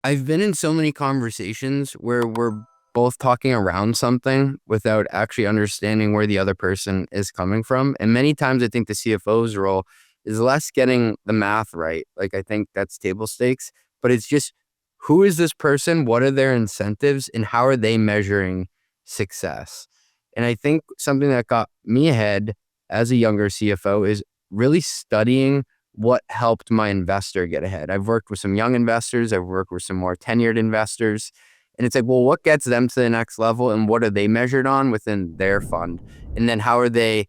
I've been in so many conversations where we're both talking around something without actually understanding where the other person is coming from. And many times I think the CFO's role is less getting the math right. Like, I think that's table stakes, but it's just, who is this person? What are their incentives and how are they measuring success? And I think something that got me ahead as a younger CFO is really studying what helped my investor get ahead. I've worked with some young investors. I've worked with some more tenured investors. And it's like, well, what gets them to the next level and what are they measured on within their fund? And then how are they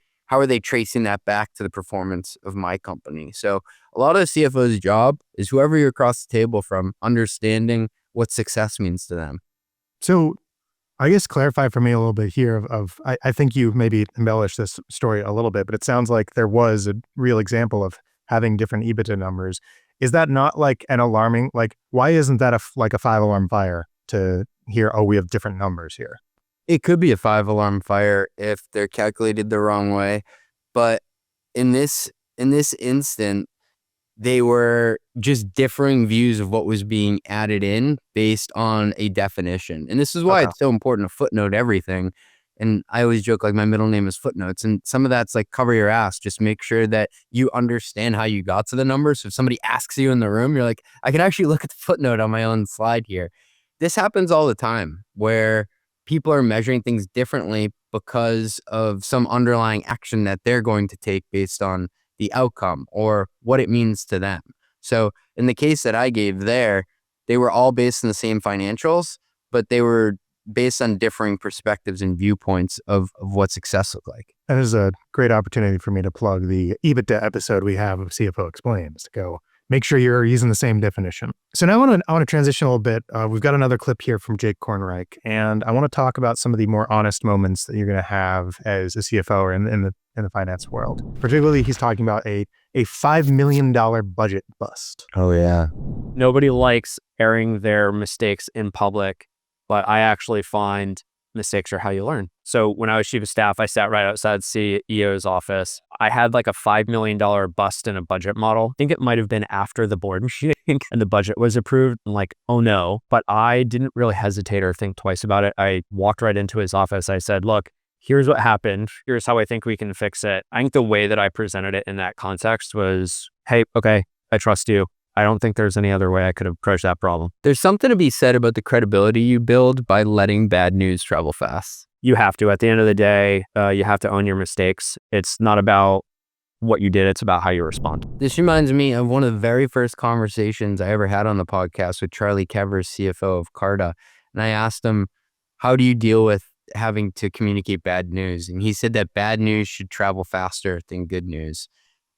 tracing that back to the performance of my company? So a lot of the CFO's job is whoever you're across the table from, understanding what success means to them. So I guess clarify for me a little bit here I think you maybe embellished this story a little bit, but it sounds like there was a real example of having different EBITDA numbers. Is that not like an alarming, like, why isn't that like a 5-alarm fire to hear, oh, we have different numbers here? It could be a 5-alarm fire if they're calculated the wrong way. But in this instant, they were just differing views of what was being added in based on a definition. And this is why Okay. it's so important to footnote everything. And I always joke, like, my middle name is Footnotes. And some of that's like, cover your ass. Just make sure that you understand how you got to the numbers. So if somebody asks you in the room, you're like, I can actually look at the footnote on my own slide here. This happens all the time where people are measuring things differently because of some underlying action that they're going to take based on the outcome or what it means to them. So in the case that I gave there, they were all based on the same financials, but they were based on differing perspectives and viewpoints of what success looked like. That is a great opportunity for me to plug the EBITDA episode we have of CFO Explains to go make sure you're using the same definition. So now I want to transition a little bit. We've got another clip here from Jake Kornreich, and I want to talk about some of the more honest moments that you're going to have as a CFO or in the finance world. Particularly, he's talking about a $5 million budget bust. Oh, yeah. Nobody likes airing their mistakes in public, but I actually find mistakes are how you learn. So when I was chief of staff, I sat right outside the CEO's office. I had like a $5 million bust in a budget model. I think it might have been after the board meeting and the budget was approved. I'm like, oh no. But I didn't really hesitate or think twice about it. I walked right into his office. I said, look, here's what happened. Here's how I think we can fix it. I think the way that I presented it in that context was, hey, okay, I trust you. I don't think there's any other way I could approach that problem. There's something to be said about the credibility you build by letting bad news travel fast. You have to. At the end of the day, you have to own your mistakes. It's not about what you did. It's about how you respond. This reminds me of one of the very first conversations I ever had on the podcast with Charlie Kevers, CFO of Carta. And I asked him, how do you deal with having to communicate bad news? And he said that bad news should travel faster than good news.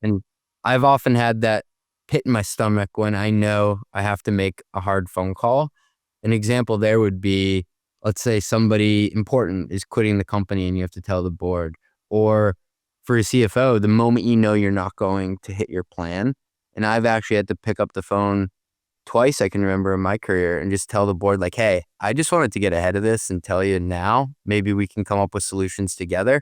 And I've often had that pit in my stomach when I know I have to make a hard phone call. An example there would be, let's say somebody important is quitting the company and you have to tell the board. Or for a CFO, the moment you know you're not going to hit your plan. And I've actually had to pick up the phone twice I can remember in my career and just tell the board, like, hey, I just wanted to get ahead of this and tell you now. Maybe we can come up with solutions together.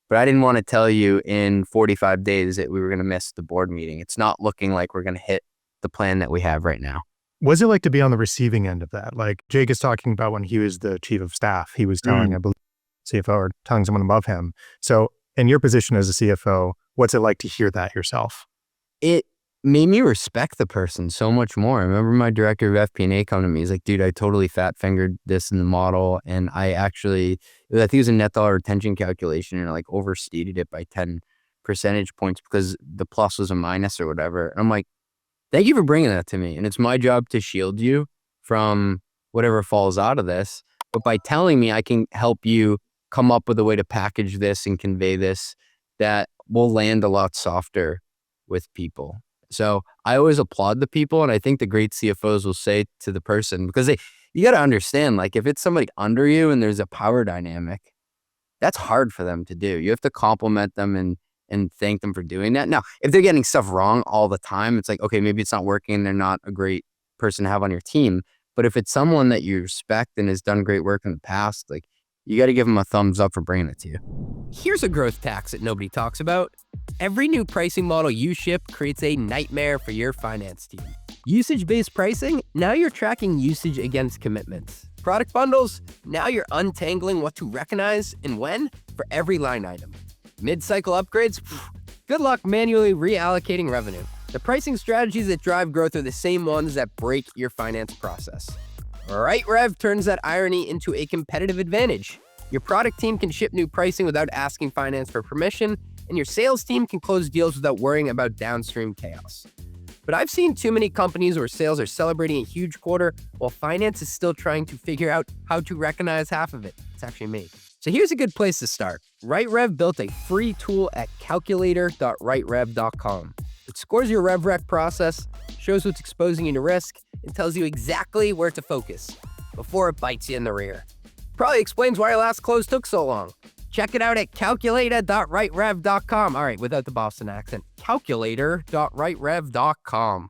But I didn't want to tell you in 45 days that we were going to miss the board meeting. It's not looking like we're going to hit the plan that we have right now. What's it like to be on the receiving end of that? Like Jake is talking about when he was the chief of staff, he was telling, I believe, CFO or telling someone above him. So in your position as a CFO, what's it like to hear that yourself? It made me respect the person so much more. I remember my director of FP&A come to me. He's like, dude, I totally fat fingered this in the model. And I think it was a net dollar retention calculation and I like overstated it by 10 percentage points because the plus was a minus or whatever. And I'm like, thank you for bringing that to me. And it's my job to shield you from whatever falls out of this. But by telling me, I can help you come up with a way to package this and convey this that will land a lot softer with people. So I always applaud the people. And I think the great CFOs will say to the person, because you got to understand, like if it's somebody under you and there's a power dynamic, that's hard for them to do. You have to compliment them and thank them for doing that. Now, if they're getting stuff wrong all the time, it's like, okay, maybe it's not working. They're not a great person to have on your team. But if it's someone that you respect and has done great work in the past, like you got to give them a thumbs up for bringing it to you. Here's a growth tax that nobody talks about. Every new pricing model you ship creates a nightmare for your finance team. Usage-based pricing, now you're tracking usage against commitments. Product bundles, now you're untangling what to recognize and when for every line item. Mid-cycle upgrades, good luck manually reallocating revenue. The pricing strategies that drive growth are the same ones that break your finance process. Right Rev turns that irony into a competitive advantage. Your product team can ship new pricing without asking finance for permission, and your sales team can close deals without worrying about downstream chaos. But I've seen too many companies where sales are celebrating a huge quarter while finance is still trying to figure out how to recognize half of it. It's actually me. So here's a good place to start. RightRev built a free tool at calculator.rightrev.com. It scores your RevRec process, shows what's exposing you to risk, and tells you exactly where to focus before it bites you in the rear. Probably explains why your last close took so long. Check it out at calculator.rightrev.com. All right, without the Boston accent, calculator.rightrev.com.